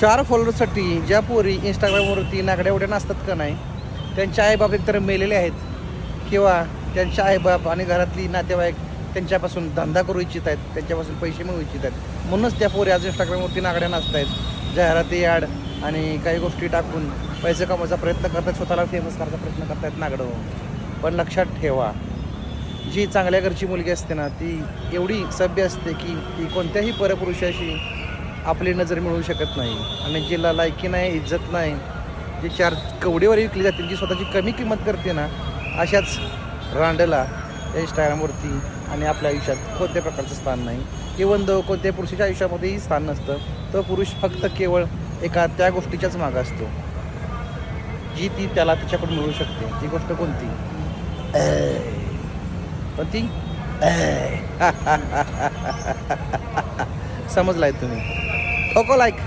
4 फॉलोअर्ससाठी ज्या पोरी इंस्टाग्रामवरती नागड्या उड्या नसतात का नाही, त्यांचे आईबाप एकतर मेलेले आहेत किंवा त्यांचे आईबाप आणि घरातली नातेवाईक त्यांच्यापासून धंदा करू इच्छित आहेत, त्यांच्यापासून पैसे मिळवू इच्छित आहेत, म्हणूनच त्या पोरी आज इंस्टाग्रामवरती नागड्या नाचत आहेत. जाहिराती ॲड आणि काही गोष्टी टाकून पैसे कमवायचा प्रयत्न करतात, स्वतःला फेमस करायचा प्रयत्न करतात नागडं होऊन. पण लक्षात ठेवा, जी चांगल्या घरची मुलगी असते ना, ती एवढी सभ्य असते की ती कोणत्याही परपुरुषाशी आपली नजर मिळवू शकत नाही. आणि जिला लायकी नाही, इज्जत नाही, जी 4 कवडीवर विकली जाते, जी स्वतःची कमी किंमत करते ना, अशाच रांडला इंस्टाग्रामवरती आणि आपल्या आयुष्यात कोणत्या प्रकारचं स्थान नाही. इवन दो कोणत्या पुरुषाच्या आयुष्यामध्येही स्थान नसतं. तो पुरुष फक्त केवळ एका त्या गोष्टीच्याच मागं असतो जी ती त्याला तिच्याकडून मिळू शकते. ती गोष्ट कोणती? कोणती? समजलाय तुम्ही? ठोको लाईक.